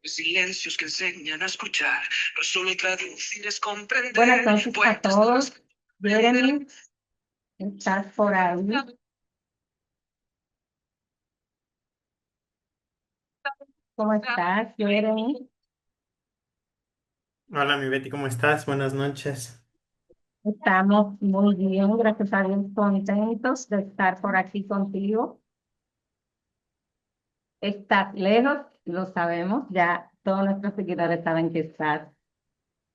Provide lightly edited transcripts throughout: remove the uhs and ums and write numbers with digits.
Silencios que enseñan a escuchar, no solo traducir es comprender. Buenas noches a Puentes no todos. Jeremy, ¿estás por ahí? ¿Cómo estás, Jeremy? Hola, mi Betty, ¿cómo estás? Buenas noches. Estamos muy bien, gracias a Dios, contentos de estar por aquí contigo. Estás lejos, lo sabemos, ya todos nuestros seguidores saben que estás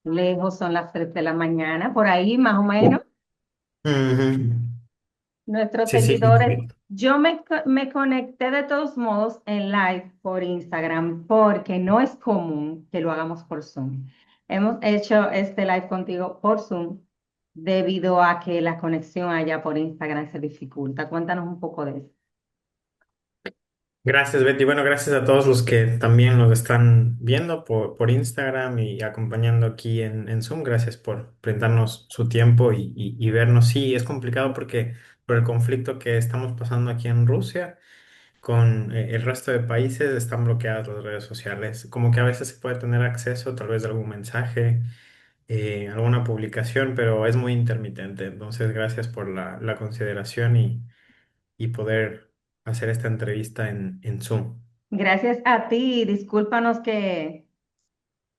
lejos, son las 3 de la mañana, por ahí más o menos. Ujú. Nuestros Sí, sí, seguidores, coincido. me conecté de todos modos en live por Instagram porque no es común que lo hagamos por Zoom. Hemos hecho este live contigo por Zoom debido a que la conexión allá por Instagram se dificulta. Cuéntanos un poco de eso. Gracias, Betty. Bueno, gracias a todos los que también nos están viendo por Instagram y acompañando aquí en Zoom. Gracias por brindarnos su tiempo y vernos. Sí, es complicado porque por el conflicto que estamos pasando aquí en Rusia, con el resto de países están bloqueadas las redes sociales. Como que a veces se puede tener acceso tal vez de algún mensaje, alguna publicación, pero es muy intermitente. Entonces, gracias por la consideración y poder hacer esta entrevista en Zoom. Gracias a ti, discúlpanos que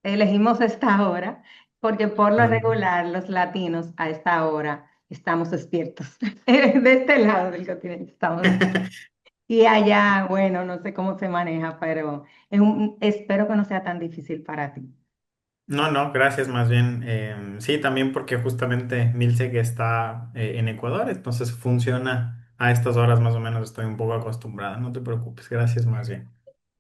elegimos esta hora, porque por lo Mm. regular los latinos a esta hora estamos despiertos. De este lado del continente estamos. Y allá, bueno, no sé cómo se maneja, pero espero que no sea tan difícil para ti. No, no, gracias más bien. Sí, también porque justamente Milce que está en Ecuador, entonces funciona a estas horas más o menos, estoy un poco acostumbrada, no te preocupes, gracias más bien.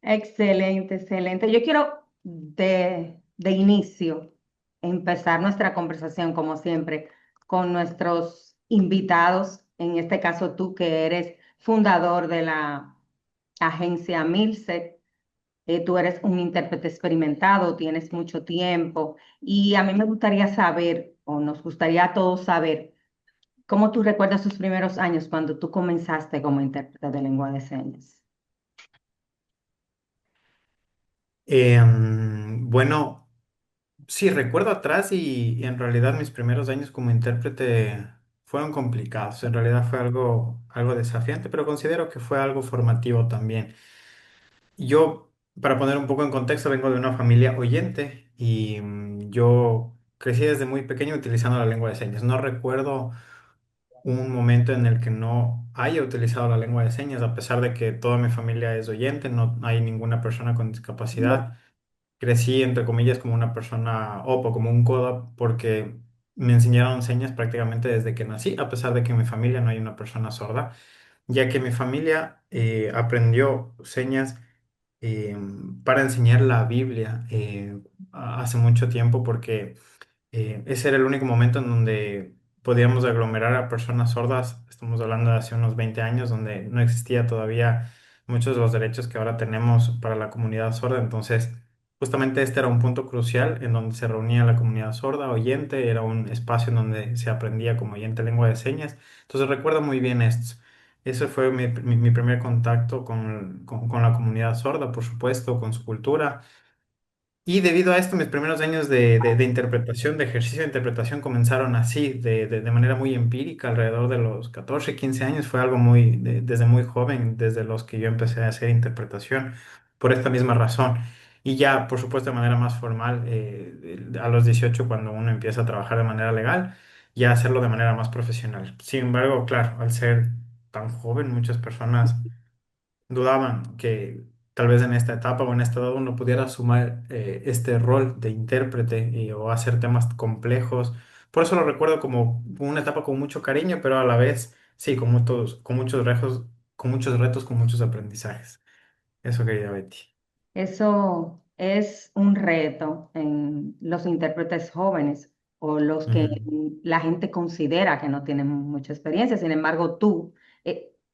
Excelente, excelente. Yo quiero de inicio empezar nuestra conversación, como siempre, con nuestros invitados, en este caso tú que eres fundador de la agencia Milsec. Tú eres un intérprete experimentado, tienes mucho tiempo y a mí me gustaría saber, o nos gustaría a todos saber, ¿cómo tú recuerdas tus primeros años cuando tú comenzaste como intérprete de lengua de señas? Bueno, sí, recuerdo atrás y en realidad mis primeros años como intérprete fueron complicados, en realidad fue algo desafiante, pero considero que fue algo formativo también. Yo, para poner un poco en contexto, vengo de una familia oyente y yo crecí desde muy pequeño utilizando la lengua de señas. No recuerdo un momento en el que no haya utilizado la lengua de señas, a pesar de que toda mi familia es oyente, no hay ninguna persona con discapacidad. Crecí, entre comillas, como una persona OPO, como un codo, porque me enseñaron señas prácticamente desde que nací, a pesar de que en mi familia no hay una persona sorda, ya que mi familia aprendió señas eh, para enseñar la Biblia hace mucho tiempo porque ese era el único momento en donde podíamos aglomerar a personas sordas. Estamos hablando de hace unos 20 años, donde no existía todavía muchos de los derechos que ahora tenemos para la comunidad sorda. Entonces, justamente este era un punto crucial en donde se reunía la comunidad sorda, oyente, era un espacio en donde se aprendía como oyente lengua de señas. Entonces, recuerdo muy bien esto. Ese fue mi primer contacto con la comunidad sorda, por supuesto, con su cultura. Y debido a esto, mis primeros años de interpretación, de ejercicio de interpretación, comenzaron así, de manera muy empírica, alrededor de los 14 15 años. Fue algo desde muy joven, desde los que yo empecé a hacer interpretación, por esta misma razón. Y ya, por supuesto, de manera más formal, a los 18 cuando uno empieza a trabajar de manera legal, ya hacerlo de manera más profesional. Sin embargo, claro, al ser tan joven, muchas personas dudaban que tal vez en esta etapa o en esta edad uno pudiera asumir este rol de intérprete o hacer temas complejos. Por eso lo recuerdo como una etapa con mucho cariño, pero a la vez, sí, con muchos retos, con muchos aprendizajes. Eso quería Betty. Eso es un reto en los intérpretes jóvenes o los que Ujú. la gente considera que no tienen mucha experiencia. Sin embargo, tú,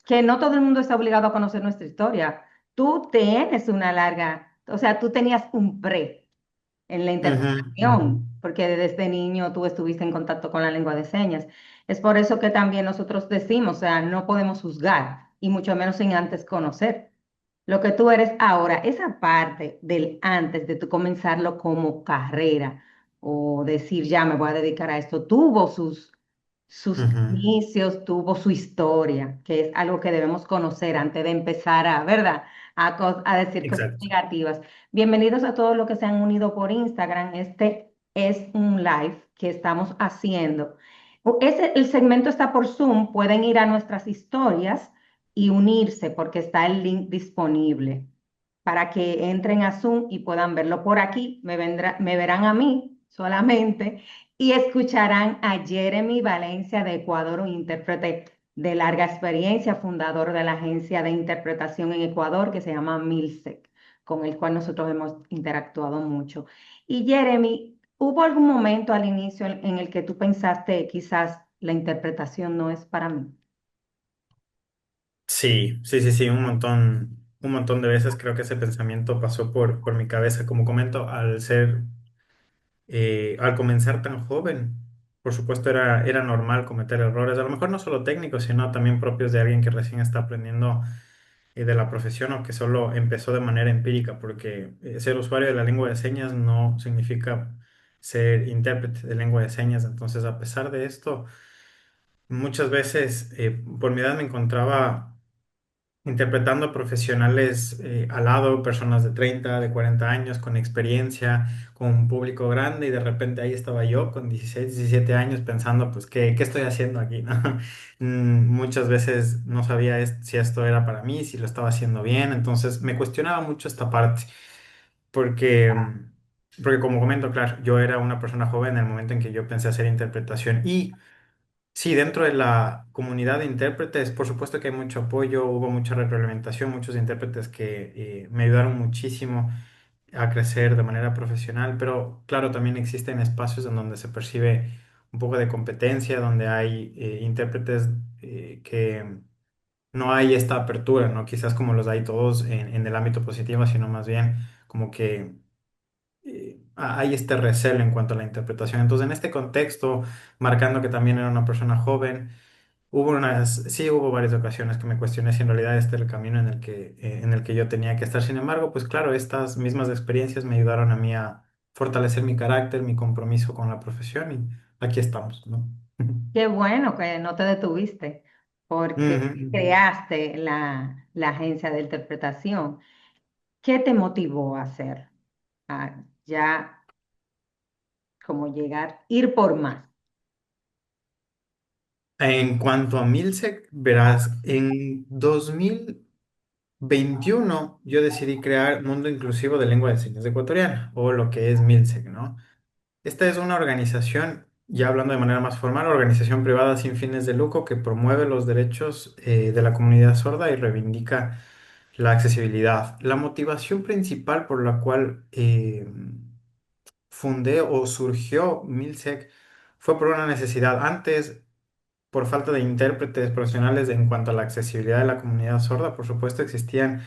que no todo el mundo está obligado a conocer nuestra historia, tú tienes una larga, o sea, tú tenías un pre en la Ujú, ujú. interpretación, porque desde niño tú estuviste en contacto con la lengua de señas. Es por eso que también nosotros decimos, o sea, no podemos juzgar, y mucho menos sin antes conocer lo que tú eres ahora, esa parte del antes de tú comenzarlo como carrera o decir ya me voy a dedicar a esto, tuvo sus Ujú. inicios, tuvo su historia, que es algo que debemos conocer antes de empezar a, ¿verdad? A decir cosas Exacto. negativas. Bienvenidos a todos los que se han unido por Instagram. Este es un live que estamos haciendo. El segmento está por Zoom, pueden ir a nuestras historias y unirse porque está el link disponible para que entren a Zoom y puedan verlo. Por aquí me verán a mí solamente y escucharán a Jeremy Valencia de Ecuador, un intérprete de larga experiencia, fundador de la agencia de interpretación en Ecuador que se llama Milsec, con el cual nosotros hemos interactuado mucho. Y Jeremy, ¿hubo algún momento al inicio en el que tú pensaste quizás la interpretación no es para mí? Sí, sí, sí, sí, un montón de veces creo que ese pensamiento pasó por mi cabeza. Como comento, al comenzar tan joven, por supuesto era normal cometer errores, a lo mejor no solo técnicos, sino también propios de alguien que recién está aprendiendo de la profesión o que solo empezó de manera empírica, porque ser usuario de la lengua de señas no significa ser intérprete de lengua de señas. Entonces, a pesar de esto, muchas veces por mi edad me encontraba interpretando a profesionales al lado, personas de 30 de 40 años, con experiencia, con un público grande, y de repente ahí estaba yo con 16 17 años pensando, pues, ¿qué estoy haciendo aquí, ¿no? Muchas veces no sabía si esto era para mí, si lo estaba haciendo bien, entonces me cuestionaba mucho esta parte, porque, porque como comento, claro, yo era una persona joven en el momento en que yo pensé hacer interpretación y... Sí, dentro de la comunidad de intérpretes, por supuesto que hay mucho apoyo, hubo mucha retroalimentación, muchos intérpretes que me ayudaron muchísimo a crecer de manera profesional, pero claro, también existen espacios en donde se percibe un poco de competencia, donde hay intérpretes que no hay esta apertura, ¿no? Quizás como los hay todos en el ámbito positivo, sino más bien como que hay este recelo en cuanto a la interpretación. Entonces, en este contexto, marcando que también era una persona joven, sí hubo varias ocasiones que me cuestioné si en realidad este era el camino en el que yo tenía que estar. Sin embargo, pues claro, estas mismas experiencias me ayudaron a mí a fortalecer mi carácter, mi compromiso con la profesión y aquí estamos, ¿no? Qué bueno que no te detuviste porque Ujú, ujú. creaste la agencia de interpretación. ¿Qué te motivó a hacer? A ya como llegar, ir por más. En cuanto a Milsec, verás, en 2021 yo decidí crear Mundo Inclusivo de Lengua de Señas Ecuatoriana, o lo que es Milsec, ¿no? Esta es una organización, ya hablando de manera más formal, organización privada sin fines de lucro que promueve los derechos de la comunidad sorda y reivindica la accesibilidad. La motivación principal por la cual fundé o surgió Milsec fue por una necesidad. Antes, por falta de intérpretes profesionales en cuanto a la accesibilidad de la comunidad sorda, por supuesto, existían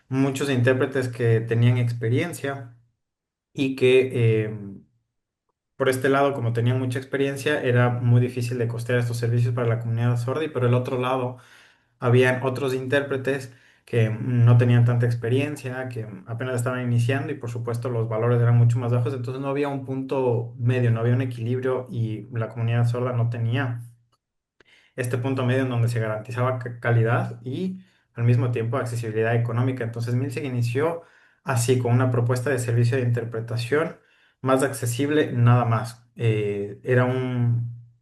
muchos intérpretes que tenían experiencia y que por este lado, como tenían mucha experiencia, era muy difícil de costear estos servicios para la comunidad sorda, y por el otro lado, habían otros intérpretes que no tenían tanta experiencia, que apenas estaban iniciando, y por supuesto los valores eran mucho más bajos, entonces no había un punto medio, no había un equilibrio, y la comunidad sorda no tenía este punto medio en donde se garantizaba calidad y al mismo tiempo accesibilidad económica. Entonces Milsig inició así con una propuesta de servicio de interpretación más accesible, nada más.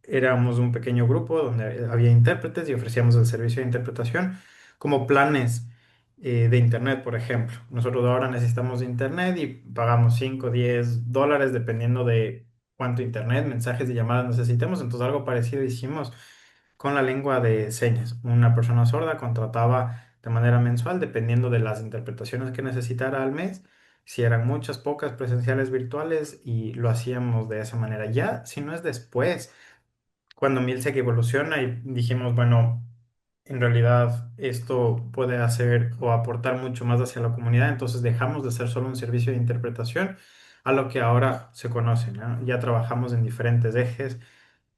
Éramos un pequeño grupo donde había intérpretes y ofrecíamos el servicio de interpretación como planes de internet, por ejemplo. Nosotros ahora necesitamos internet y pagamos 5 10 dólares dependiendo de cuánto internet, mensajes y llamadas necesitemos. Entonces algo parecido hicimos con la lengua de señas. Una persona sorda contrataba de manera mensual, dependiendo de las interpretaciones que necesitara al mes, si eran muchas, pocas, presenciales, virtuales, y lo hacíamos de esa manera. Ya, si no es después, cuando Milsec evoluciona y dijimos, bueno, en realidad esto puede hacer o aportar mucho más hacia la comunidad, entonces dejamos de ser solo un servicio de interpretación a lo que ahora se conoce, ¿no? Ya trabajamos en diferentes ejes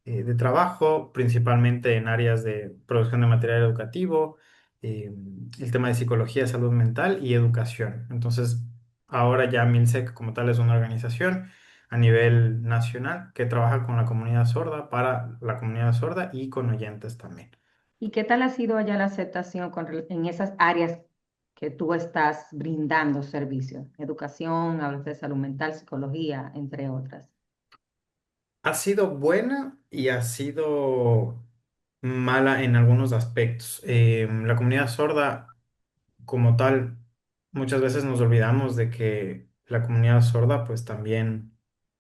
de trabajo, principalmente en áreas de producción de material educativo, eh, el tema de psicología, salud mental y educación. Entonces, ahora ya MINSEC como tal es una organización a nivel nacional que trabaja con la comunidad sorda, para la comunidad sorda y con oyentes también. ¿Y qué tal ha sido allá la aceptación en esas áreas que tú estás brindando servicios? Educación, hablas de salud mental, psicología, entre otras. Ha sido buena y ha sido mala en algunos aspectos. La comunidad sorda como tal, muchas veces nos olvidamos de que la comunidad sorda pues también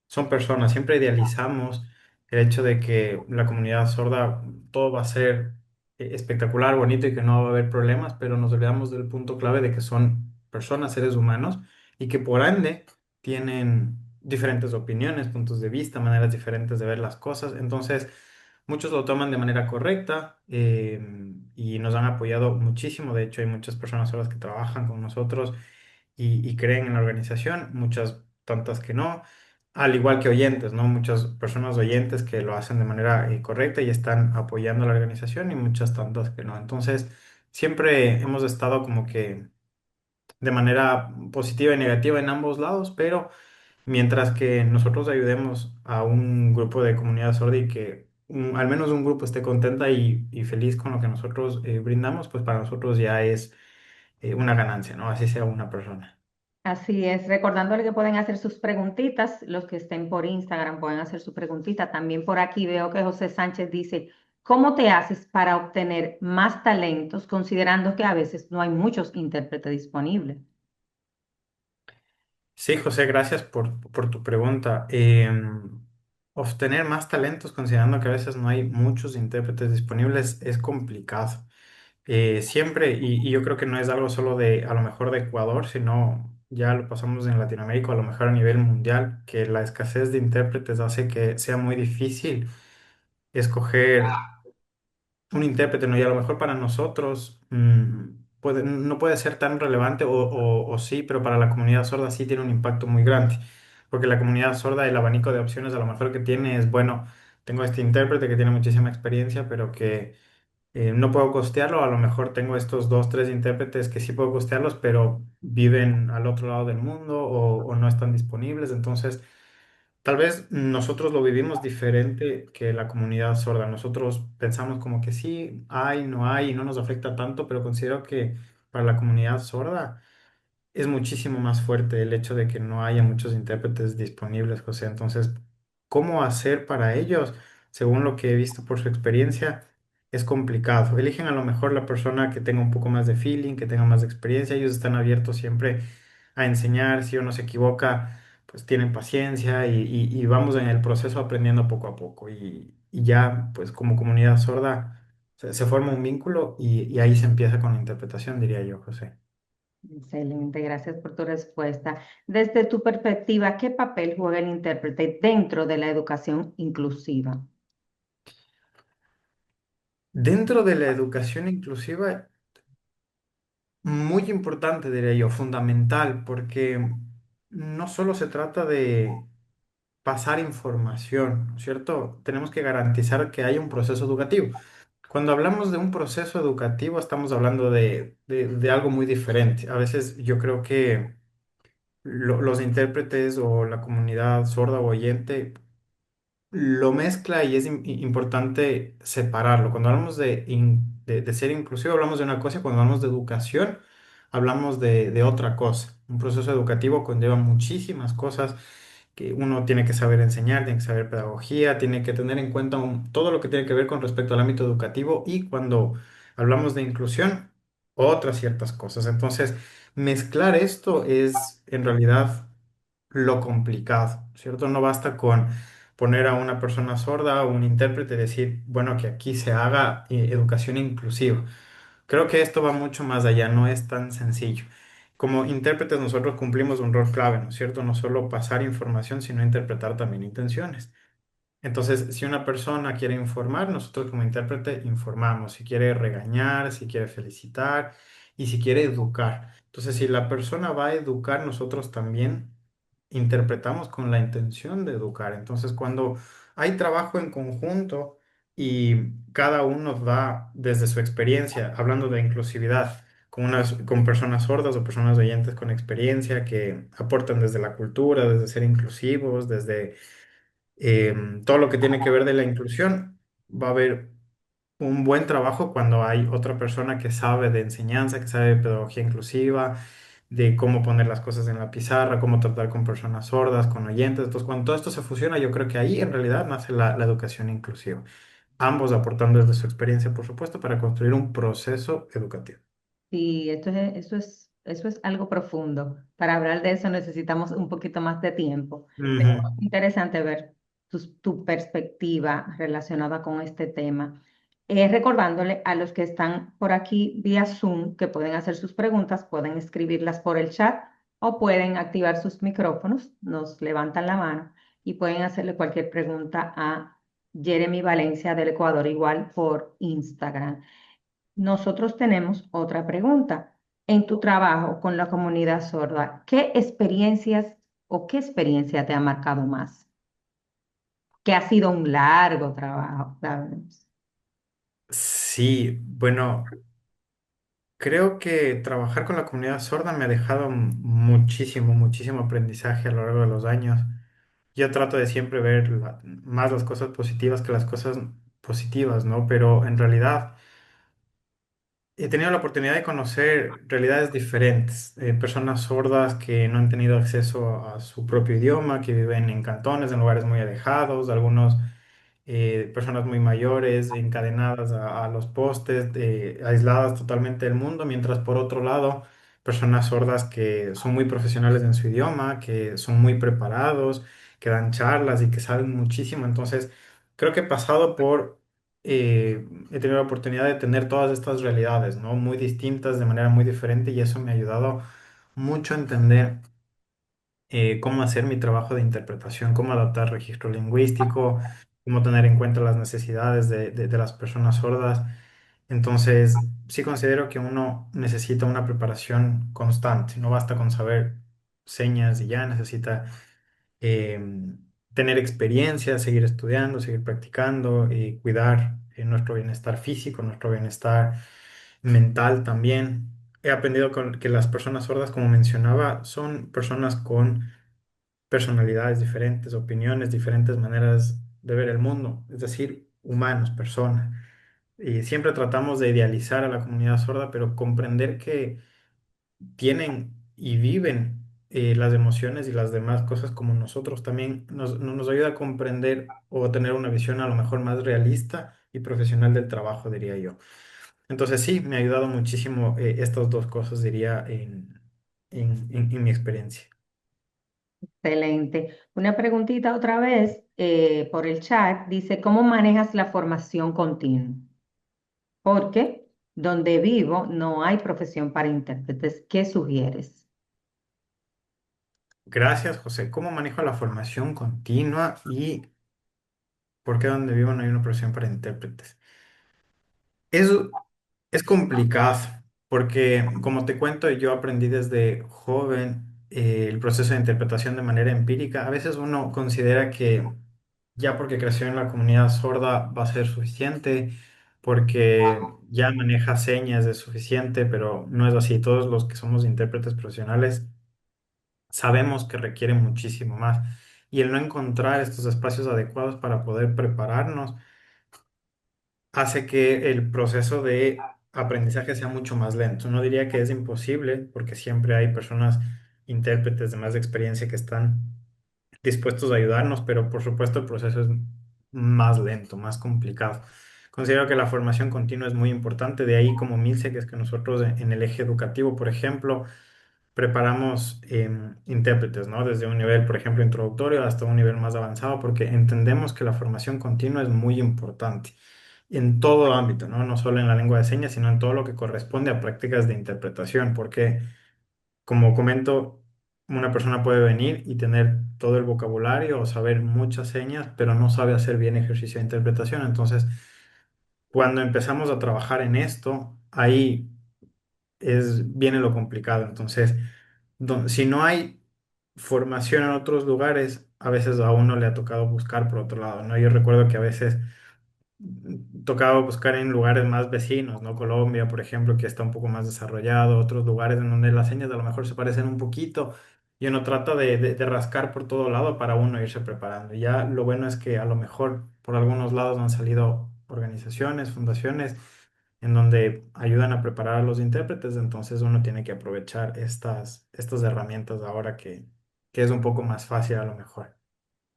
son personas. Siempre idealizamos el hecho de que la comunidad sorda todo va a ser espectacular, bonito y que no va a haber problemas, pero nos olvidamos del punto clave de que son personas, seres humanos y que por ende tienen diferentes opiniones, puntos de vista, maneras diferentes de ver las cosas. Entonces, muchos lo toman de manera correcta y nos han apoyado muchísimo. De hecho, hay muchas personas solas que trabajan con nosotros y creen en la organización, muchas tantas que no, al igual que oyentes, ¿no? Muchas personas oyentes que lo hacen de manera correcta y están apoyando a la organización y muchas tantas que no. Entonces, siempre hemos estado como que de manera positiva y negativa en ambos lados, pero mientras que nosotros ayudemos a un grupo de comunidad sorda y que al menos un grupo esté contenta y feliz con lo que nosotros brindamos, pues para nosotros ya es una ganancia, ¿no? Así sea una persona. Así es, recordándole que pueden hacer sus preguntitas, los que estén por Instagram pueden hacer su preguntita. También por aquí veo que José Sánchez dice, ¿cómo te haces para obtener más talentos considerando que a veces no hay muchos intérpretes disponibles? Sí, José, gracias por tu pregunta. Obtener más talentos, considerando que a veces no hay muchos intérpretes disponibles, es complicado. Siempre, y yo creo que no es algo solo de, a lo mejor de Ecuador, sino ya lo pasamos en Latinoamérica, a lo mejor a nivel mundial, que la escasez de intérpretes hace que sea muy difícil escoger un intérprete, ¿no? Y a lo mejor para nosotros no puede ser tan relevante o sí, pero para la comunidad sorda sí tiene un impacto muy grande, porque la comunidad sorda, el abanico de opciones a lo mejor que tiene es, bueno, tengo este intérprete que tiene muchísima experiencia, pero que no puedo costearlo, a lo mejor tengo estos dos, tres intérpretes que sí puedo costearlos, pero viven al otro lado del mundo o no están disponibles, entonces... Tal vez nosotros lo vivimos diferente que la comunidad sorda. Nosotros pensamos como que sí, hay, no hay, y no nos afecta tanto, pero considero que para la comunidad sorda es muchísimo más fuerte el hecho de que no haya muchos intérpretes disponibles, José. Entonces, ¿cómo hacer para ellos? Según lo que he visto por su experiencia, es complicado. Eligen a lo mejor la persona que tenga un poco más de feeling, que tenga más experiencia. Ellos están abiertos siempre a enseñar. Si uno se equivoca, pues tienen paciencia y vamos en el proceso aprendiendo poco a poco. Y ya, pues como comunidad sorda, se forma un vínculo y ahí se empieza con la interpretación, diría yo, José. Excelente, gracias por tu respuesta. Desde tu perspectiva, ¿qué papel juega el intérprete dentro de la educación inclusiva? Dentro de la educación inclusiva, muy importante, diría yo, fundamental, porque no solo se trata de pasar información, ¿no es cierto? Tenemos que garantizar que haya un proceso educativo. Cuando hablamos de un proceso educativo, estamos hablando de algo muy diferente. A veces yo creo que los intérpretes o la comunidad sorda o oyente lo mezcla y es importante separarlo. Cuando hablamos de ser inclusivo, hablamos de una cosa, cuando hablamos de educación, hablamos de otra cosa. Un proceso educativo conlleva muchísimas cosas que uno tiene que saber enseñar, tiene que saber pedagogía, tiene que tener en cuenta todo lo que tiene que ver con respecto al ámbito educativo y cuando hablamos de inclusión, otras ciertas cosas. Entonces, mezclar esto es en realidad lo complicado, ¿cierto? No basta con poner a una persona sorda o un intérprete y decir, bueno, que aquí se haga educación inclusiva. Creo que esto va mucho más allá, no es tan sencillo. Como intérpretes nosotros cumplimos un rol clave, ¿no es cierto? No solo pasar información, sino interpretar también intenciones. Entonces, si una persona quiere informar, nosotros como intérprete informamos. Si quiere regañar, si quiere felicitar y si quiere educar. Entonces, si la persona va a educar, nosotros también interpretamos con la intención de educar. Entonces, cuando hay trabajo en conjunto y cada uno da desde su experiencia, hablando de inclusividad, con personas sordas o personas oyentes con experiencia que aportan desde la cultura, desde ser inclusivos, desde todo lo que tiene que ver de la inclusión. Va a haber un buen trabajo cuando hay otra persona que sabe de enseñanza, que sabe de pedagogía inclusiva, de cómo poner las cosas en la pizarra, cómo tratar con personas sordas, con oyentes. Entonces, cuando todo esto se fusiona, yo creo que ahí en realidad nace la educación inclusiva. Ambos aportando desde su experiencia, por supuesto, para construir un proceso educativo. Sí, eso es algo profundo. Para hablar de eso necesitamos un poquito más de tiempo. Pero Ujú. es interesante ver tu perspectiva relacionada con este tema. Recordándole a los que están por aquí vía Zoom que pueden hacer sus preguntas, pueden escribirlas por el chat o pueden activar sus micrófonos, nos levantan la mano y pueden hacerle cualquier pregunta a Jeremy Valencia del Ecuador, igual por Instagram. Nosotros tenemos otra pregunta. En tu trabajo con la comunidad sorda, ¿qué experiencias o qué experiencia te ha marcado más? Que ha sido un largo trabajo, ¿sabes? Sí, bueno, creo que trabajar con la comunidad sorda me ha dejado muchísimo, muchísimo aprendizaje a lo largo de los años. Yo trato de siempre ver más las cosas positivas que las cosas positivas, ¿no? Pero en realidad he tenido la oportunidad de conocer realidades diferentes, personas sordas que no han tenido acceso a su propio idioma, que viven en cantones, en lugares muy alejados, algunos personas muy mayores, encadenadas a los postes, aisladas totalmente del mundo, mientras por otro lado, personas sordas que son muy profesionales en su idioma, que son muy preparados, que dan charlas y que saben muchísimo. Entonces, creo que he pasado he tenido la oportunidad de tener todas estas realidades, ¿no? Muy distintas, de manera muy diferente, y eso me ha ayudado mucho a entender cómo hacer mi trabajo de interpretación, cómo adaptar registro lingüístico, cómo tener en cuenta las necesidades de las personas sordas. Entonces, sí considero que uno necesita una preparación constante, no basta con saber señas y ya, necesita eh, tener experiencia, seguir estudiando, seguir practicando y cuidar nuestro bienestar físico, nuestro bienestar mental también. He aprendido que las personas sordas, como mencionaba, son personas con personalidades diferentes, opiniones diferentes, maneras de ver el mundo, es decir, humanos, personas. Y siempre tratamos de idealizar a la comunidad sorda, pero comprender que tienen y viven las emociones y las demás cosas como nosotros también nos ayuda a comprender o a tener una visión a lo mejor más realista y profesional del trabajo, diría yo. Entonces sí, me ha ayudado muchísimo estas dos cosas, diría, en mi experiencia. Excelente. Una preguntita otra vez por el chat. Dice, ¿cómo manejas la formación continua? Porque donde vivo no hay profesión para intérpretes. ¿Qué sugieres? Gracias, José. ¿Cómo manejo la formación continua y por qué donde vivo no hay una profesión para intérpretes? Eso es complicado porque, como te cuento, yo aprendí desde joven el proceso de interpretación de manera empírica. A veces uno considera que ya porque creció en la comunidad sorda va a ser suficiente, porque ya maneja señas es suficiente, pero no es así. Todos los que somos intérpretes profesionales sabemos que requiere muchísimo más. Y el no encontrar estos espacios adecuados para poder prepararnos hace que el proceso de aprendizaje sea mucho más lento. No diría que es imposible, porque siempre hay personas, intérpretes de más experiencia que están dispuestos a ayudarnos, pero por supuesto el proceso es más lento, más complicado. Considero que la formación continua es muy importante, de ahí como MILSE, que es que nosotros en el eje educativo, por ejemplo, preparamos intérpretes, ¿no? Desde un nivel, por ejemplo, introductorio hasta un nivel más avanzado, porque entendemos que la formación continua es muy importante en todo ámbito, ¿no? No solo en la lengua de señas, sino en todo lo que corresponde a prácticas de interpretación, porque, como comento, una persona puede venir y tener todo el vocabulario o saber muchas señas, pero no sabe hacer bien ejercicio de interpretación. Entonces, cuando empezamos a trabajar en esto, ahí viene lo complicado. Entonces, si no hay formación en otros lugares, a veces a uno le ha tocado buscar por otro lado, ¿no? Yo recuerdo que a veces tocaba buscar en lugares más vecinos, ¿no? Colombia, por ejemplo, que está un poco más desarrollado, otros lugares en donde las señas a lo mejor se parecen un poquito y uno trata de rascar por todo lado para uno irse preparando. Y ya lo bueno es que a lo mejor por algunos lados han salido organizaciones, fundaciones, en donde ayudan a preparar a los intérpretes, entonces uno tiene que aprovechar estas herramientas ahora que es un poco más fácil a lo mejor.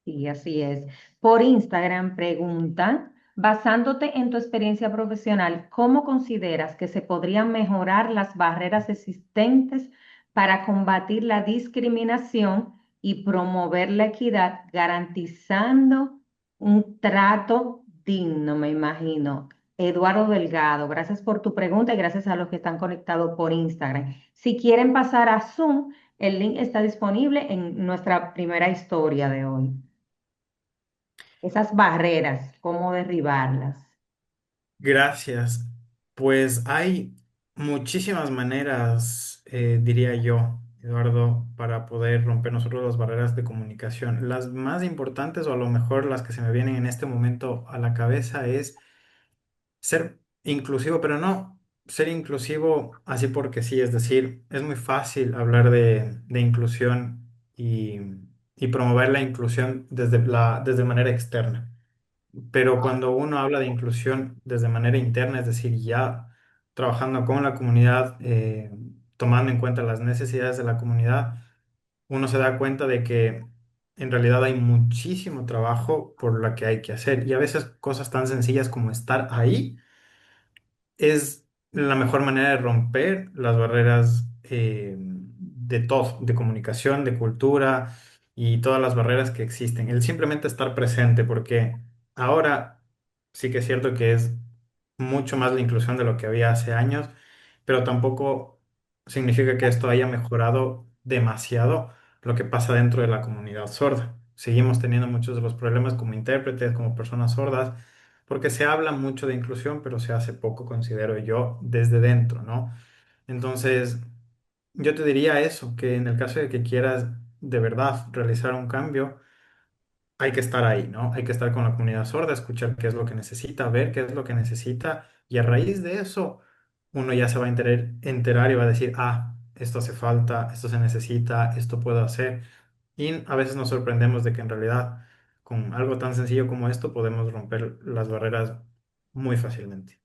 Y así es. Por Instagram preguntan, basándote en tu experiencia profesional, ¿cómo consideras que se podrían mejorar las barreras existentes para combatir la discriminación y promover la equidad, garantizando un trato digno, me imagino? Eduardo Delgado, gracias por tu pregunta y gracias a los que están conectados por Instagram. Si quieren pasar a Zoom, el link está disponible en nuestra primera historia de hoy. Esas barreras, cómo derribarlas. Gracias. Pues hay muchísimas maneras, diría yo, Eduardo, para poder romper nosotros las barreras de comunicación. Las más importantes, o a lo mejor las que se me vienen en este momento a la cabeza, es ser inclusivo, pero no ser inclusivo así porque sí. Es decir, es muy fácil hablar de inclusión y promover la inclusión desde manera externa. Pero cuando uno habla de inclusión desde manera interna, es decir, ya trabajando con la comunidad, tomando en cuenta las necesidades de la comunidad, uno se da cuenta de que en realidad hay muchísimo trabajo por lo que hay que hacer. Y a veces cosas tan sencillas como estar ahí es la mejor manera de romper las barreras de todo, de comunicación, de cultura y todas las barreras que existen. El simplemente estar presente, porque ahora sí que es cierto que es mucho más la inclusión de lo que había hace años, pero tampoco significa que esto haya mejorado demasiado lo que pasa dentro de la comunidad sorda. Seguimos teniendo muchos de los problemas como intérpretes, como personas sordas porque se habla mucho de inclusión, pero se hace poco, considero yo, desde dentro, ¿no? Entonces, yo te diría eso, que en el caso de que quieras de verdad realizar un cambio, hay que estar ahí, ¿no? Hay que estar con la comunidad sorda, escuchar qué es lo que necesita, ver qué es lo que necesita, y a raíz de eso, uno ya se va a enterar y va a decir, ah, esto hace falta, esto se necesita, esto puedo hacer. Y a veces nos sorprendemos de que en realidad con algo tan sencillo como esto podemos romper las barreras muy fácilmente.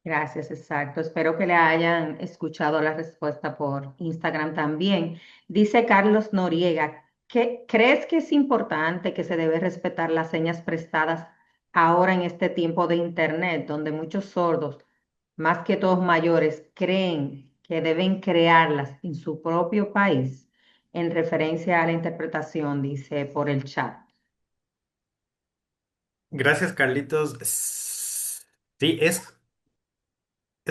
Gracias, exacto. Espero que le hayan escuchado la respuesta por Instagram también. Dice Carlos Noriega, ¿crees que es importante que se debe respetar las señas prestadas ahora en este tiempo de Internet, donde muchos sordos, más que todos mayores, creen que deben crearlas en su propio país? En referencia a la interpretación, dice por el chat. Gracias, Carlitos. Sí, es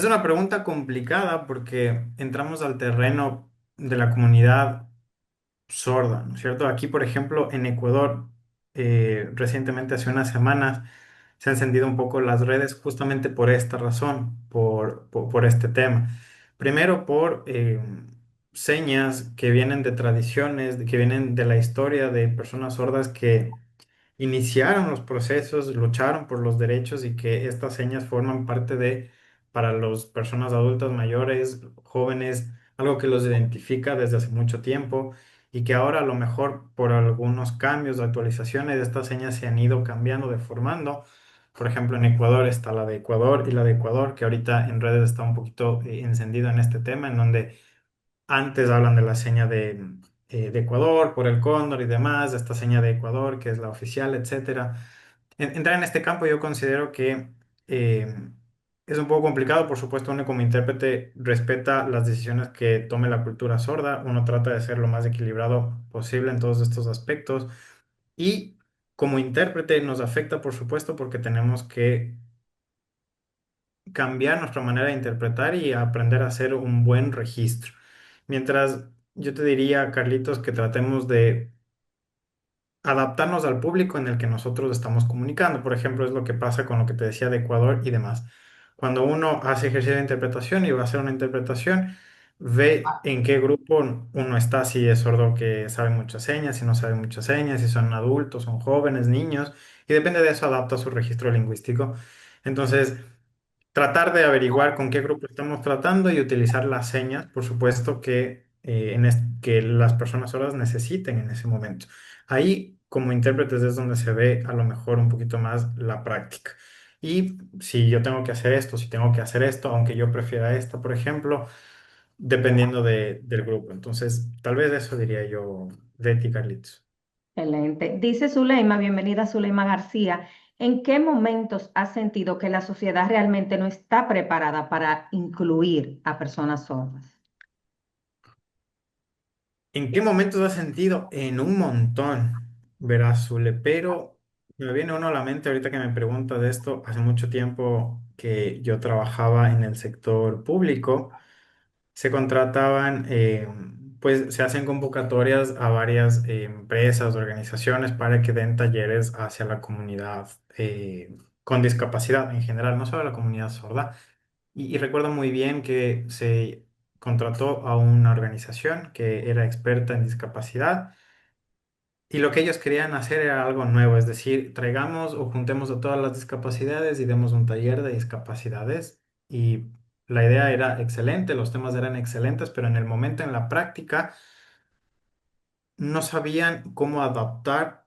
una pregunta complicada porque entramos al terreno de la comunidad sorda, ¿no es cierto? Aquí, por ejemplo, en Ecuador, recientemente, hace unas semanas, se han encendido un poco las redes justamente por esta razón, por este tema. Primero, por señas que vienen de tradiciones, que vienen de la historia de personas sordas que iniciaron los procesos, lucharon por los derechos y que estas señas forman parte de, para las personas adultas mayores, jóvenes, algo que los identifica desde hace mucho tiempo y que ahora a lo mejor por algunos cambios, actualizaciones, estas señas se han ido cambiando, deformando. Por ejemplo, en Ecuador está la de Ecuador y la de Ecuador, que ahorita en redes está un poquito encendido en este tema, en donde antes hablan de la seña de Ecuador por el cóndor y demás, de esta seña de Ecuador que es la oficial, etcétera. Entrar en este campo yo considero que eh, es un poco complicado. Por supuesto, uno como intérprete respeta las decisiones que tome la cultura sorda, uno trata de ser lo más equilibrado posible en todos estos aspectos y como intérprete nos afecta, por supuesto, porque tenemos que cambiar nuestra manera de interpretar y aprender a hacer un buen registro. Mientras yo te diría, Carlitos, que tratemos de adaptarnos al público en el que nosotros estamos comunicando. Por ejemplo, es lo que pasa con lo que te decía de Ecuador y demás. Cuando uno hace ejercicio de interpretación y va a hacer una interpretación, ve en qué grupo uno está, si es sordo que sabe muchas señas, si no sabe muchas señas, si son adultos, son jóvenes, niños, y depende de eso adapta su registro lingüístico. Entonces, tratar de averiguar con qué grupo estamos tratando y utilizar las señas, por supuesto, que las personas sordas necesiten en ese momento. Ahí, como intérpretes, es donde se ve a lo mejor un poquito más la práctica. Y si yo tengo que hacer esto, si tengo que hacer esto, aunque yo prefiera esta, por ejemplo, dependiendo del grupo. Entonces, tal vez eso diría yo de ti, Carlitos. Excelente. Dice Zuleima, bienvenida Zuleima García. ¿En qué momentos has sentido que la sociedad realmente no está preparada para incluir a personas sordas? ¿En qué momentos has sentido? En un montón, verás, Zule, pero me viene uno a la mente ahorita que me preguntas de esto. Hace mucho tiempo que yo trabajaba en el sector público, se contrataban, pues se hacen convocatorias a varias empresas, organizaciones para que den talleres hacia la comunidad con discapacidad en general, no solo la comunidad sorda. Y recuerdo muy bien que se contrató a una organización que era experta en discapacidad y lo que ellos querían hacer era algo nuevo, es decir, traigamos o juntemos a todas las discapacidades y demos un taller de discapacidades. Y la idea era excelente, los temas eran excelentes, pero en el momento, en la práctica, no sabían cómo adaptar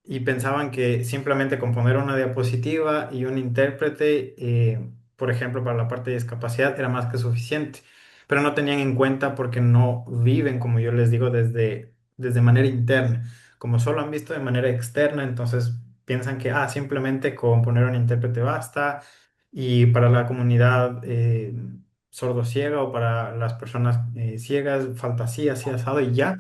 y pensaban que simplemente con poner una diapositiva y un intérprete, por ejemplo, para la parte de discapacidad, era más que suficiente, pero no tenían en cuenta porque no viven, como yo les digo, desde manera interna. Como solo han visto de manera externa, entonces piensan que simplemente con poner un intérprete basta, y para la comunidad sordo-ciega o para las personas ciegas, falta así, así asado y ya.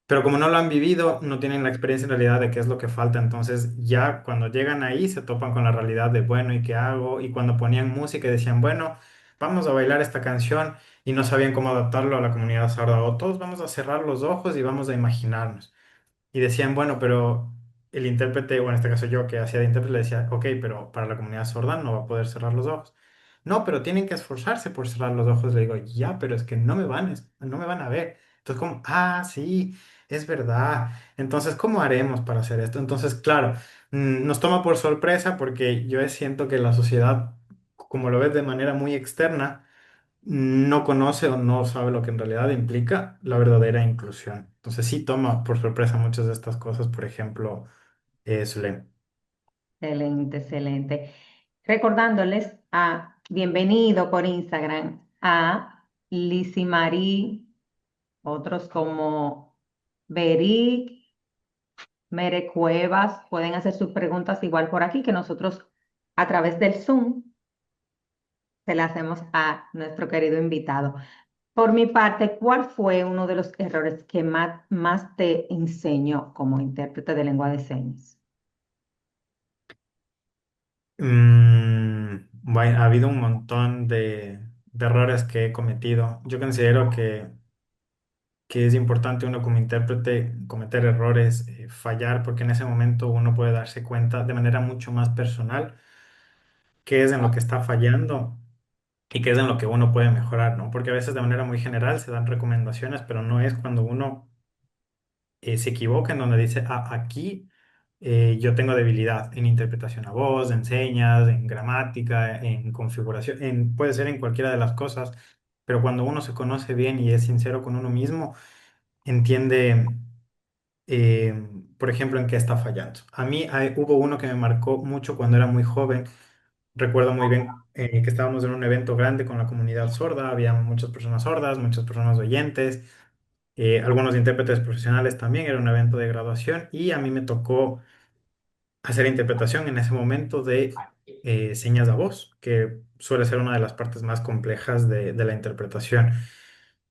Pero como no lo han vivido, no tienen la experiencia en realidad de qué es lo que falta. Entonces ya cuando llegan ahí se topan con la realidad de, bueno, ¿y qué hago? Y cuando ponían música y decían, bueno, vamos a bailar esta canción y no sabían cómo adaptarlo a la comunidad sorda. O todos vamos a cerrar los ojos y vamos a imaginarnos. Y decían, bueno, pero el intérprete, o en este caso yo que hacía de intérprete, le decía, ok, pero para la comunidad sorda no va a poder cerrar los ojos. No, pero tienen que esforzarse por cerrar los ojos. Le digo, ya, pero es que no me van a ver. Entonces, como, sí, es verdad. Entonces, ¿cómo haremos para hacer esto? Entonces, claro, nos toma por sorpresa porque yo siento que la sociedad, como lo ves de manera muy externa, no conoce o no sabe lo que en realidad implica la verdadera inclusión. Entonces sí toma por sorpresa muchas de estas cosas, por ejemplo, Zulem. Excelente, excelente. Recordándoles bienvenido por Instagram a Lizzy Marie, otros como Beric, Mere Cuevas, pueden hacer sus preguntas igual por aquí que nosotros a través del Zoom se la hacemos a nuestro querido invitado. Por mi parte, ¿cuál fue uno de los errores que más te enseñó como intérprete de lengua de señas? Bueno, ha habido un montón de errores que he cometido. Yo considero que es importante uno como intérprete cometer errores, fallar, porque en ese momento uno puede darse cuenta de manera mucho más personal qué es en lo que está fallando y qué es en lo que uno puede mejorar, ¿no? Porque a veces de manera muy general se dan recomendaciones, pero no es cuando uno se equivoca en donde dice, aquí yo tengo debilidad en interpretación a voz, en señas, en gramática, en configuración, puede ser en cualquiera de las cosas, pero cuando uno se conoce bien y es sincero con uno mismo, entiende, eh, por ejemplo, en qué está fallando. A mí hubo uno que me marcó mucho cuando era muy joven. Recuerdo muy bien que estábamos en un evento grande con la comunidad sorda, había muchas personas sordas, muchas personas oyentes, algunos intérpretes profesionales también, era un evento de graduación y a mí me tocó hacer interpretación en ese momento de señas de voz, que suele ser una de las partes más complejas de la interpretación.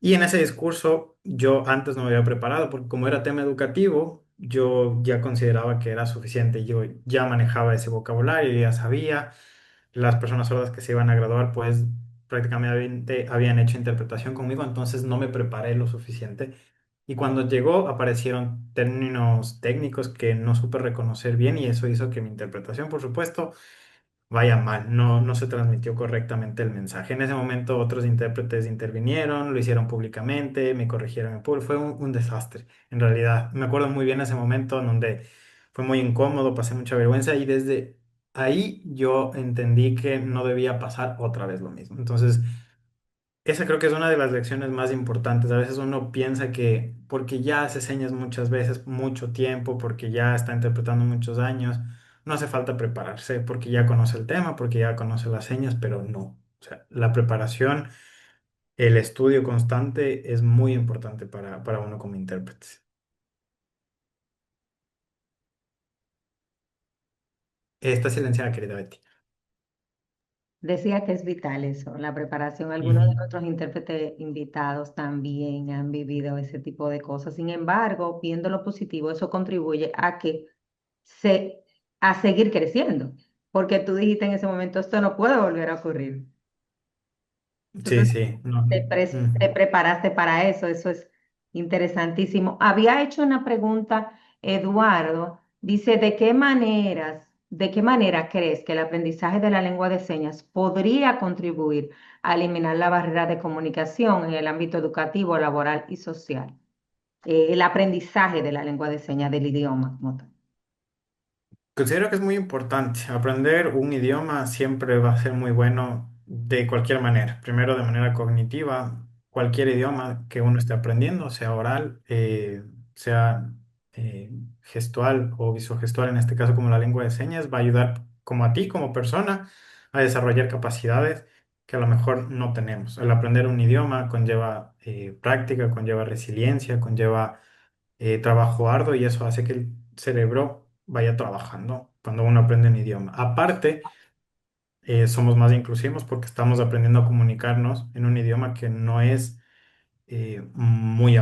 Y en ese discurso yo antes no me había preparado porque como era tema educativo, yo ya consideraba que era suficiente, yo ya manejaba ese vocabulario, ya sabía. Las personas sordas que se iban a graduar, pues prácticamente habían hecho interpretación conmigo, entonces no me preparé lo suficiente. Y cuando llegó aparecieron términos técnicos que no supe reconocer bien y eso hizo que mi interpretación, por supuesto, vaya mal, no se transmitió correctamente el mensaje. En ese momento otros intérpretes intervinieron, lo hicieron públicamente, me corrigieron en público, fue un desastre, en realidad. Me acuerdo muy bien ese momento en donde fue muy incómodo, pasé mucha vergüenza y desde ahí yo entendí que no debía pasar otra vez lo mismo. Entonces, esa creo que es una de las lecciones más importantes. A veces uno piensa que porque ya hace señas muchas veces, mucho tiempo, porque ya está interpretando muchos años, no hace falta prepararse, porque ya conoce el tema, porque ya conoce las señas, pero no. O sea, la preparación, el estudio constante es muy importante para uno como intérprete. Está silenciada, querida Betty. Decía que es vital eso, la preparación. Algunos de Ujú. nuestros intérpretes invitados también han vivido ese tipo de cosas. Sin embargo, viendo lo positivo, eso contribuye a que se, a seguir creciendo, porque tú dijiste en ese momento, esto no puede volver a ocurrir. Sí, Entonces, sí, no. te Ujú. preparaste para eso es interesantísimo. Había hecho una pregunta, Eduardo, dice, de qué manera crees que el aprendizaje de la lengua de señas podría contribuir a eliminar la barrera de comunicación en el ámbito educativo, laboral y social? El aprendizaje de la lengua de señas del idioma como tal. Considero que es muy importante. Aprender un idioma siempre va a ser muy bueno de cualquier manera. Primero, de manera cognitiva, cualquier idioma que uno esté aprendiendo, sea oral, sea gestual o visogestual, en este caso como la lengua de señas, va a ayudar como a ti, como persona, a desarrollar capacidades que a lo mejor no tenemos. El aprender un idioma conlleva práctica, conlleva resiliencia, conlleva trabajo arduo y eso hace que el cerebro vaya trabajando cuando uno aprende un idioma. Aparte, somos más inclusivos porque estamos aprendiendo a comunicarnos en un idioma que no es muy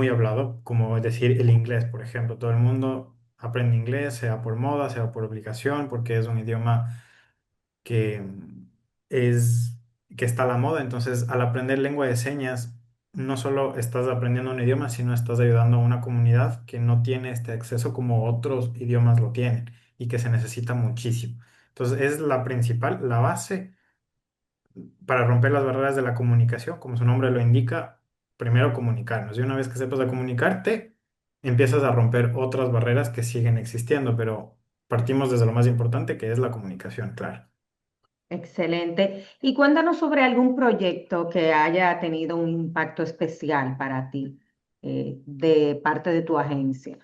hablado, como decir el inglés, por ejemplo. Todo el mundo aprende inglés, sea por moda, sea por obligación, porque es un idioma que es que está a la moda. Entonces, al aprender lengua de señas, no solo estás aprendiendo un idioma, sino estás ayudando a una comunidad que no tiene este acceso como otros idiomas lo tienen y que se necesita muchísimo. Entonces, es la principal, la base para romper las barreras de la comunicación, como su nombre lo indica, primero comunicarnos. Y una vez que sepas a comunicarte, empiezas a romper otras barreras que siguen existiendo, pero partimos desde lo más importante, que es la comunicación, claro. Excelente. Y cuéntanos sobre algún proyecto que haya tenido un impacto especial para ti, de parte de tu agencia.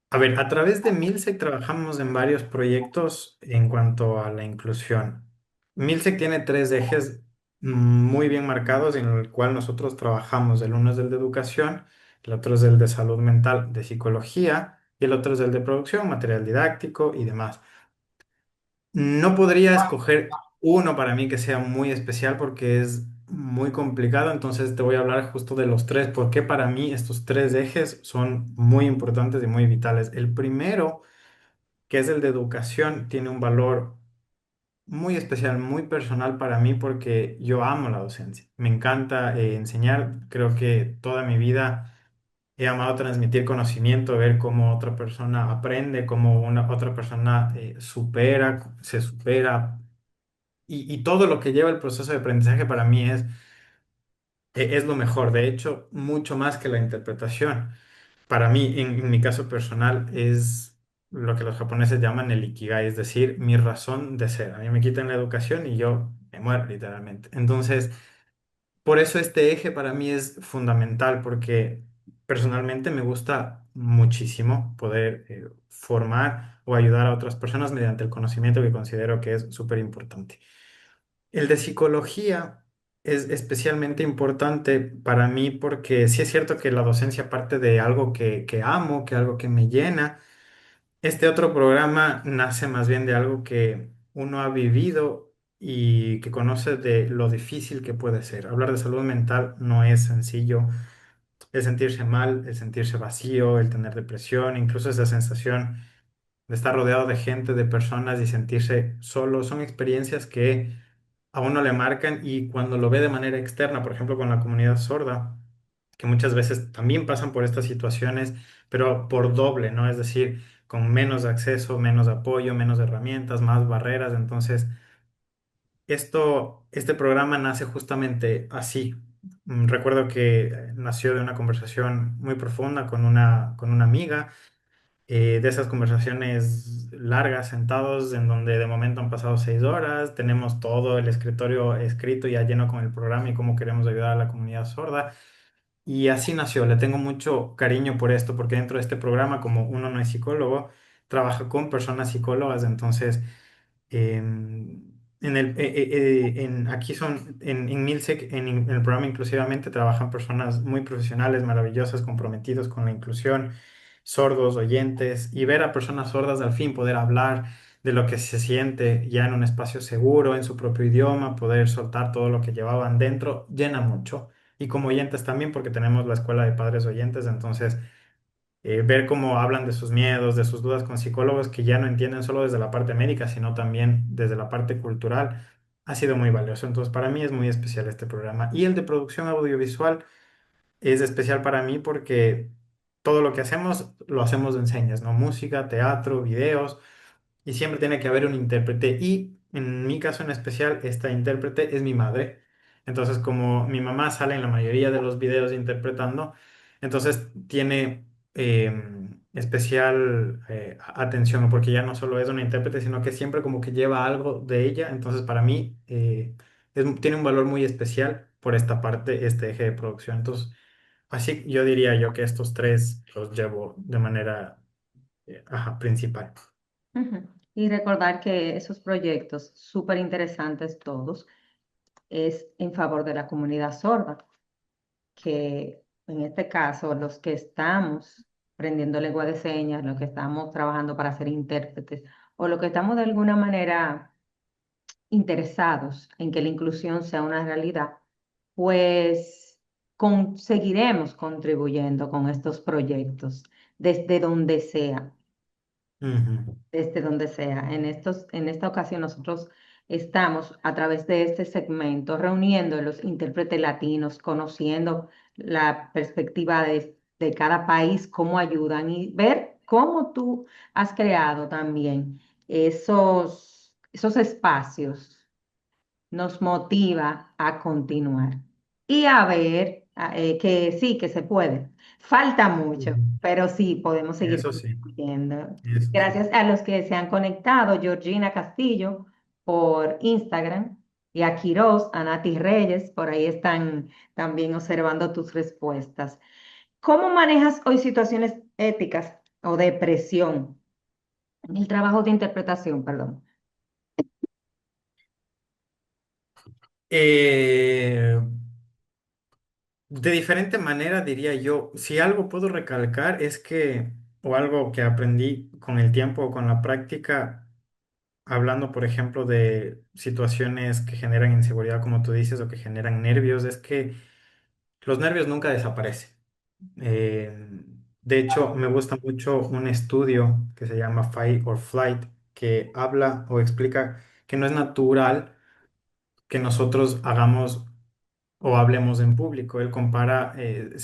A ver, a través de Milsec trabajamos en varios proyectos en cuanto a la inclusión. Milsec tiene tres ejes muy bien marcados en el cual nosotros trabajamos. El uno es el de educación, el otro es el de salud mental, de psicología, y el otro es el de producción, material didáctico y demás. No podría escoger uno para mí que sea muy especial porque es muy complicado, entonces te voy a hablar justo de los tres, porque para mí estos tres ejes son muy importantes y muy vitales. El primero, que es el de educación, tiene un valor muy especial, muy personal para mí porque yo amo la docencia. Me encanta enseñar, creo que toda mi vida he amado transmitir conocimiento, ver cómo otra persona aprende, cómo una otra persona se supera y todo lo que lleva el proceso de aprendizaje para mí es lo mejor, de hecho, mucho más que la interpretación. Para mí, en mi caso personal, es lo que los japoneses llaman el ikigai, es decir, mi razón de ser. A mí me quitan la educación y yo me muero literalmente. Entonces, por eso este eje para mí es fundamental, porque personalmente me gusta muchísimo poder formar o ayudar a otras personas mediante el conocimiento que considero que es súper importante. El de psicología es especialmente importante para mí porque sí es cierto que la docencia parte de algo que amo, que algo que me llena. Este otro programa nace más bien de algo que uno ha vivido y que conoce de lo difícil que puede ser. Hablar de salud mental no es sencillo, el sentirse mal, el sentirse vacío, el tener depresión, incluso esa sensación de estar rodeado de gente, de personas y sentirse solo, son experiencias que a uno le marcan y cuando lo ve de manera externa, por ejemplo, con la comunidad sorda, que muchas veces también pasan por estas situaciones, pero por doble, ¿no? Es decir, con menos acceso, menos apoyo, menos herramientas, más barreras. Entonces, este programa nace justamente así. Recuerdo que nació de una conversación muy profunda con una amiga, de esas conversaciones largas, sentados, en donde de momento han pasado 6 horas, tenemos todo el escritorio escrito ya lleno con el programa y cómo queremos ayudar a la comunidad sorda. Y así nació. Le tengo mucho cariño por esto, porque dentro de este programa, como uno no es psicólogo, trabaja con personas psicólogas. Entonces, aquí son, en Milsec, en el programa inclusivamente, trabajan personas muy profesionales, maravillosas, comprometidos con la inclusión, sordos, oyentes, y ver a personas sordas al fin poder hablar de lo que se siente ya en un espacio seguro, en su propio idioma, poder soltar todo lo que llevaban dentro, llena mucho. Y como oyentes también, porque tenemos la escuela de padres oyentes, entonces ver cómo hablan de sus miedos, de sus dudas con psicólogos que ya no entienden solo desde la parte médica, sino también desde la parte cultural, ha sido muy valioso. Entonces, para mí es muy especial este programa. Y el de producción audiovisual es especial para mí porque todo lo que hacemos lo hacemos en señas, ¿no? Música, teatro, videos, y siempre tiene que haber un intérprete. Y en mi caso en especial, esta intérprete es mi madre. Entonces, como mi mamá sale en la mayoría de los videos interpretando, entonces tiene especial atención, porque ya no solo es una intérprete, sino que siempre como que lleva algo de ella. Entonces, para mí tiene un valor muy especial por esta parte, este eje de producción. Entonces, así yo diría yo que estos tres los llevo de manera principal. Ujú. Y recordar que esos proyectos, súper interesantes todos, es en favor de la comunidad sorda, que en este caso los que estamos aprendiendo lengua de señas, los que estamos trabajando para ser intérpretes o los que estamos de alguna manera interesados en que la inclusión sea una realidad, pues seguiremos contribuyendo con estos proyectos desde donde sea, Ujú. desde donde sea. En esta ocasión nosotros estamos a través de este segmento reuniendo a los intérpretes latinos, conociendo la perspectiva de cada país, cómo ayudan y ver cómo tú has creado también esos espacios nos motiva a continuar y a ver que sí, que se puede. Falta mucho, Ujú. pero sí, podemos seguir Eso sí, contribuyendo. eso sí. Gracias a los que se han conectado, Georgina Castillo por Instagram y a Quiroz, a Nati Reyes, por ahí están también observando tus respuestas. ¿Cómo manejas hoy situaciones éticas o de presión en el trabajo de interpretación, perdón? Eh, de diferente manera diría yo, si algo puedo recalcar es que, o algo que aprendí con el tiempo o con la práctica, hablando por ejemplo de situaciones que generan inseguridad, como tú dices, o que generan nervios, es que los nervios nunca desaparecen. Eh, de hecho, me gusta mucho un estudio que se llama Fight or Flight, que habla o explica que no es natural que nosotros hagamos o hablemos en público. Se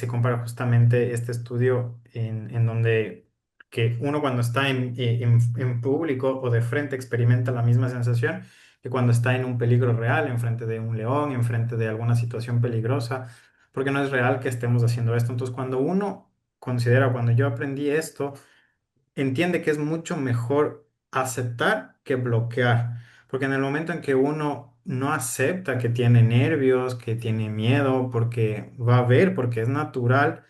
compara justamente este estudio en donde que uno cuando está en público o de frente experimenta la misma sensación que cuando está en un peligro real, enfrente de un león, enfrente de alguna situación peligrosa, porque no es real que estemos haciendo esto. Entonces, cuando uno considera, cuando yo aprendí esto, entiende que es mucho mejor aceptar que bloquear, porque en el momento en que uno no acepta que tiene nervios, que tiene miedo, porque va a ver, porque es natural,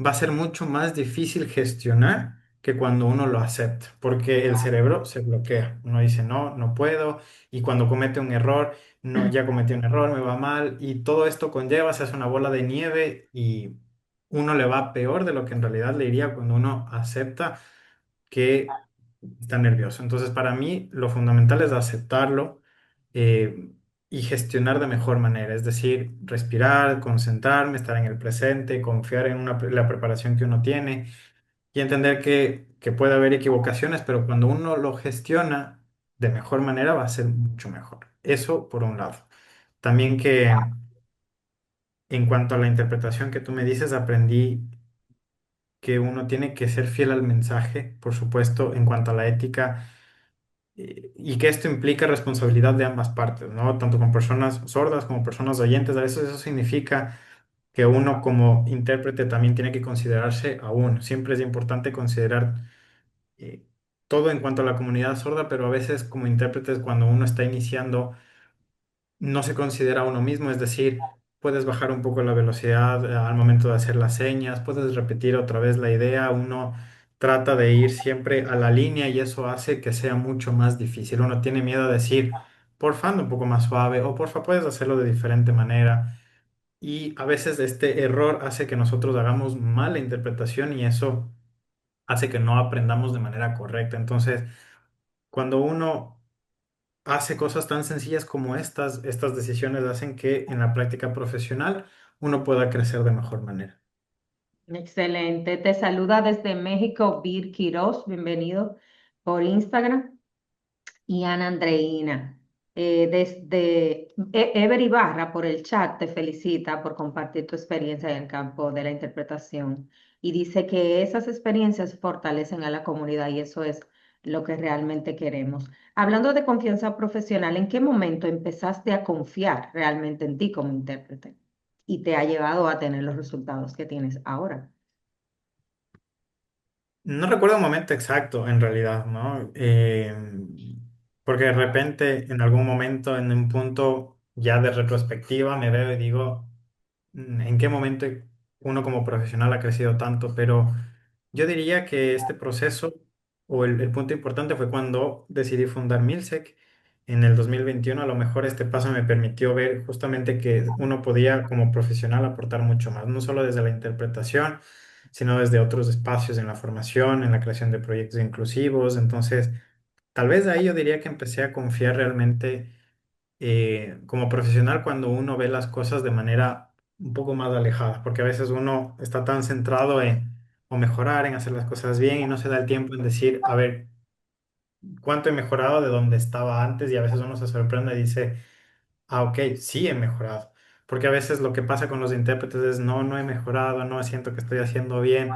va a ser mucho más difícil gestionar que cuando uno lo acepta, porque el cerebro se bloquea. Uno dice, no, no puedo, y cuando comete un error, no, ya cometí un error, me va mal, y todo esto conlleva, se hace una bola de nieve y uno le va peor de lo que en realidad le iría cuando uno acepta que está nervioso. Entonces, para mí, lo fundamental es aceptarlo eh, y gestionar de mejor manera, es decir, respirar, concentrarme, estar en el presente, confiar en la preparación que uno tiene y entender que puede haber equivocaciones, pero cuando uno lo gestiona de mejor manera va a ser mucho mejor. Eso por un lado. También que en cuanto a la interpretación que tú me dices, aprendí que uno tiene que ser fiel al mensaje, por supuesto, en cuanto a la ética, y que esto implica responsabilidad de ambas partes, ¿no? Tanto con personas sordas como personas oyentes. A veces eso significa que uno como intérprete también tiene que considerarse a uno. Siempre es importante considerar eh, todo en cuanto a la comunidad sorda, pero a veces como intérpretes cuando uno está iniciando no se considera a uno mismo, es decir, puedes bajar un poco la velocidad al momento de hacer las señas, puedes repetir otra vez la idea, uno trata de ir siempre a la línea y eso hace que sea mucho más difícil. Uno tiene miedo a decir, porfa, anda un poco más suave o porfa, puedes hacerlo de diferente manera. Y a veces este error hace que nosotros hagamos mala interpretación y eso hace que no aprendamos de manera correcta. Entonces, cuando uno hace cosas tan sencillas como estas decisiones hacen que en la práctica profesional uno pueda crecer de mejor manera. Excelente. Te saluda desde México Vir Quiroz, bienvenido por Instagram. Y Ana Andreina, desde Ever Ibarra por el chat te felicita por compartir tu experiencia en el campo de la interpretación y dice que esas experiencias fortalecen a la comunidad y eso es lo que realmente queremos. Hablando de confianza profesional, ¿en qué momento empezaste a confiar realmente en ti como intérprete y te ha llevado a tener los resultados que tienes ahora? No recuerdo un momento exacto en realidad, ¿no? Porque de repente en algún momento, en un punto ya de retrospectiva, me veo y digo, ¿en qué momento uno como profesional ha crecido tanto? Pero yo diría que este proceso o el punto importante fue cuando decidí fundar Milsec en el 2021. A lo mejor este paso me permitió ver justamente que uno podía como profesional aportar mucho más, no solo desde la interpretación, sino desde otros espacios en la formación, en la creación de proyectos inclusivos. Entonces, tal vez ahí yo diría que empecé a confiar realmente como profesional cuando uno ve las cosas de manera un poco más alejada, porque a veces uno está tan centrado en o mejorar, en hacer las cosas bien y no se da el tiempo en decir, a ver, ¿cuánto he mejorado de donde estaba antes? Y a veces uno se sorprende y dice, ah, ok, sí he mejorado. Porque a veces lo que pasa con los intérpretes es, no, no he mejorado, no siento que estoy haciendo bien,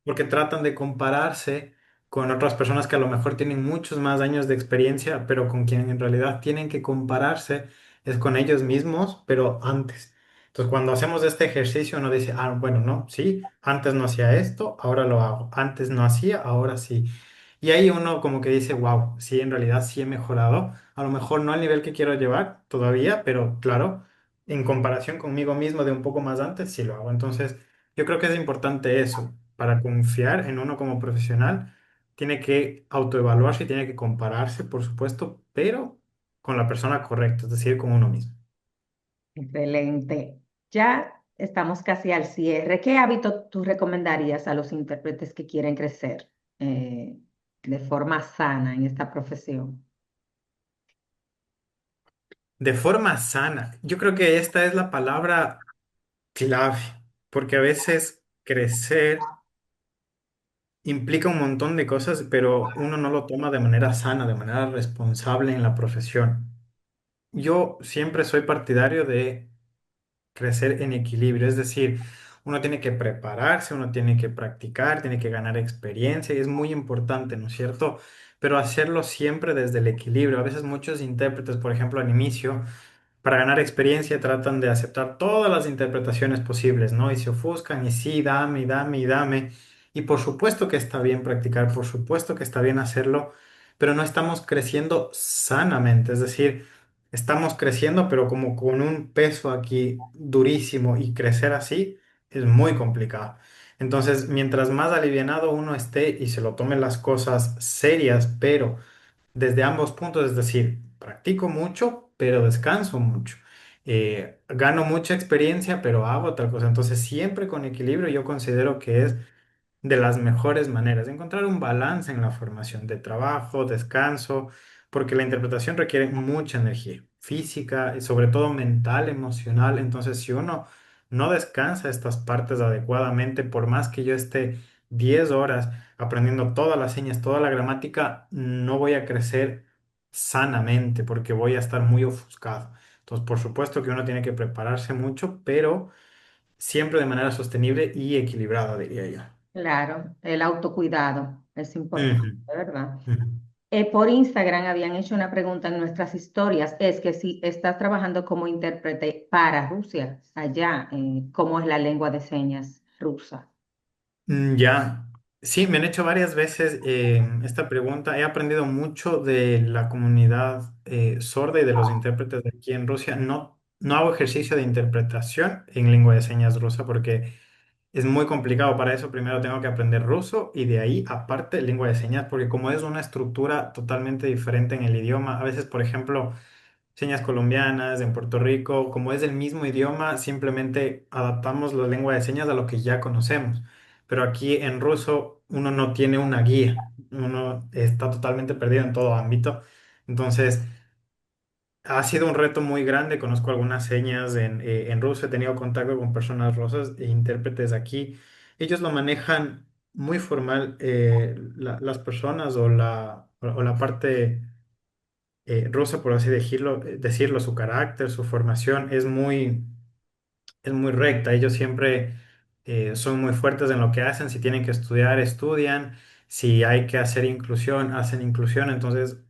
porque tratan de compararse con otras personas que a lo mejor tienen muchos más años de experiencia, pero con quien en realidad tienen que compararse es con ellos mismos, pero antes. Entonces, cuando hacemos este ejercicio, uno dice, ah, bueno, no, sí, antes no hacía esto, ahora lo hago. Antes no hacía, ahora sí. Y ahí uno como que dice, wow, sí, en realidad sí he mejorado. A lo mejor no al nivel que quiero llevar todavía, pero claro, en comparación conmigo mismo de un poco más antes, sí lo hago. Entonces, yo creo que es importante eso. Para confiar en uno como profesional, tiene que autoevaluarse y tiene que compararse, por supuesto, pero con la persona correcta, es decir, con uno mismo. Excelente. Ya estamos casi al cierre. ¿Qué hábito tú recomendarías a los intérpretes que quieren crecer de forma sana en esta profesión? De forma sana, yo creo que esta es la palabra clave, porque a veces crecer implica un montón de cosas, pero uno no lo toma de manera sana, de manera responsable en la profesión. Yo siempre soy partidario de crecer en equilibrio, es decir, uno tiene que prepararse, uno tiene que practicar, tiene que ganar experiencia y es muy importante, ¿no es cierto? Pero hacerlo siempre desde el equilibrio. A veces muchos intérpretes, por ejemplo, al inicio, para ganar experiencia tratan de aceptar todas las interpretaciones posibles, ¿no? Y se ofuscan y sí, dame, y dame, y dame. Y por supuesto que está bien practicar, por supuesto que está bien hacerlo, pero no estamos creciendo sanamente, es decir, estamos creciendo, pero como con un peso aquí durísimo y crecer así es muy complicado. Entonces, mientras más alivianado uno esté y se lo tomen las cosas serias, pero desde ambos puntos, es decir, practico mucho, pero descanso mucho. Gano mucha experiencia, pero hago otra cosa. Entonces, siempre con equilibrio, yo considero que es de las mejores maneras, encontrar un balance en la formación de trabajo, descanso, porque la interpretación requiere mucha energía física y sobre todo mental, emocional. Entonces, si uno no descansa estas partes adecuadamente, por más que yo esté 10 horas aprendiendo todas las señas, toda la gramática, no voy a crecer sanamente porque voy a estar muy ofuscado. Entonces, por supuesto que uno tiene que prepararse mucho, pero siempre de manera sostenible y equilibrada, diría yo. Claro, el autocuidado es importante, Ujú, ¿verdad? ujú. Por Instagram habían hecho una pregunta en nuestras historias, es que si estás trabajando como intérprete para Rusia, allá, ¿cómo es la lengua de señas rusa? Ya, sí, me han hecho varias veces esta pregunta. He aprendido mucho de la comunidad sorda y de los intérpretes de aquí en Rusia. No, no hago ejercicio de interpretación en lengua de señas rusa porque es muy complicado. Para eso primero tengo que aprender ruso y de ahí aparte lengua de señas, porque como es una estructura totalmente diferente en el idioma, a veces, por ejemplo, señas colombianas, en Puerto Rico, como es el mismo idioma, simplemente adaptamos la lengua de señas a lo que ya conocemos. Pero aquí en ruso uno no tiene una guía, uno está totalmente perdido en todo ámbito. Entonces, ha sido un reto muy grande. Conozco algunas señas en ruso, he tenido contacto con personas rusas e intérpretes aquí. Ellos lo manejan muy formal, las personas o la parte rusa, por así decirlo, su carácter, su formación es muy recta. Ellos siempre son muy fuertes en lo que hacen. Si tienen que estudiar, estudian. Si hay que hacer inclusión, hacen inclusión. Entonces,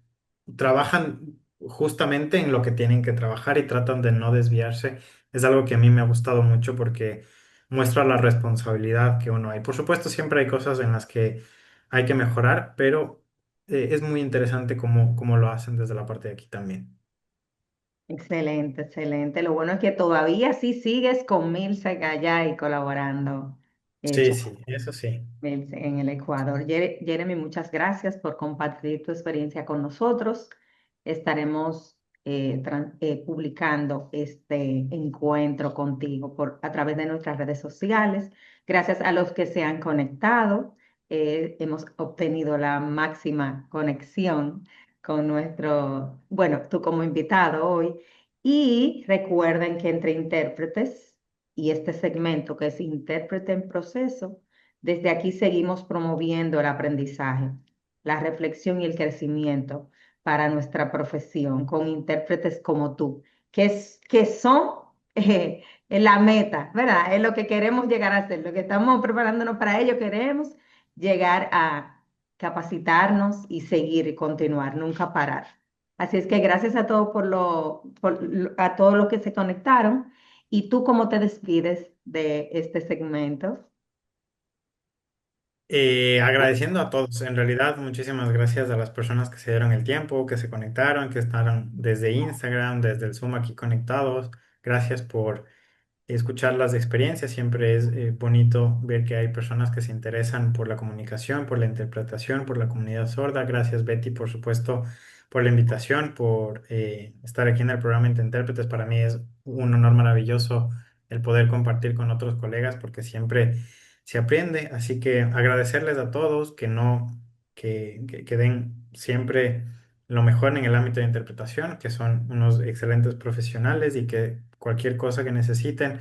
trabajan justamente en lo que tienen que trabajar y tratan de no desviarse. Es algo que a mí me ha gustado mucho porque muestra la responsabilidad que uno hay. Por supuesto, siempre hay cosas en las que hay que mejorar, pero es muy interesante cómo lo hacen desde la parte de aquí también. Excelente, excelente. Lo bueno es que todavía sí sigues con Milce allá y colaborando. Sí, sí, eso sí. En el Ecuador. Jeremy, muchas gracias por compartir tu experiencia con nosotros. Estaremos publicando este encuentro contigo a través de nuestras redes sociales. Gracias a los que se han conectado. Hemos obtenido la máxima conexión con bueno, tú como invitado hoy. Y recuerden que entre intérpretes y este segmento que es intérprete en proceso, desde aquí seguimos promoviendo el aprendizaje, la reflexión y el crecimiento para nuestra profesión con intérpretes como tú, que son la meta, ¿verdad? Es lo que queremos llegar a hacer, lo que estamos preparándonos para ello, queremos llegar a capacitarnos y seguir y continuar, nunca parar. Así es que gracias a todos a todos los que se conectaron. ¿Y tú cómo te despides de este segmento? Agradeciendo a todos, en realidad, muchísimas gracias a las personas que se dieron el tiempo, que se conectaron, que estaban desde Instagram, desde el Zoom aquí conectados. Gracias por escuchar las experiencias. Siempre es bonito ver que hay personas que se interesan por la comunicación, por la interpretación, por la comunidad sorda. Gracias, Betty, por supuesto, por la invitación, por estar aquí en el programa Entre Intérpretes. Para mí es un honor maravilloso el poder compartir con otros colegas porque siempre se aprende. Así que agradecerles a todos que no, que den siempre lo mejor en el ámbito de interpretación, que son unos excelentes profesionales y que cualquier cosa que necesiten,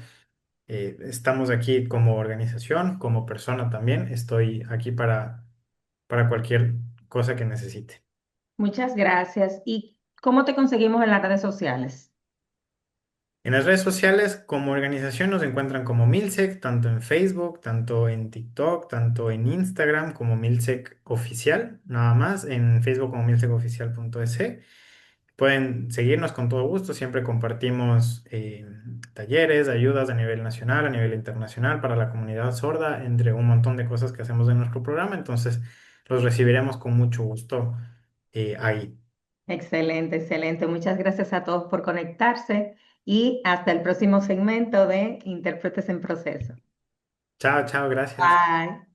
estamos aquí como organización, como persona también. Estoy aquí para cualquier cosa que necesite. Muchas gracias. ¿Y cómo te conseguimos en las redes sociales? En las redes sociales, como organización, nos encuentran como Milsec, tanto en Facebook, tanto en TikTok, tanto en Instagram como Milsec Oficial, nada más, en Facebook como milsecoficial.es. Pueden seguirnos con todo gusto, siempre compartimos talleres, ayudas a nivel nacional, a nivel internacional para la comunidad sorda, entre un montón de cosas que hacemos en nuestro programa, entonces los recibiremos con mucho gusto ahí. Excelente, excelente. Muchas gracias a todos por conectarse y hasta el próximo segmento de Intérpretes en Proceso. Chao, chao, gracias. Bye.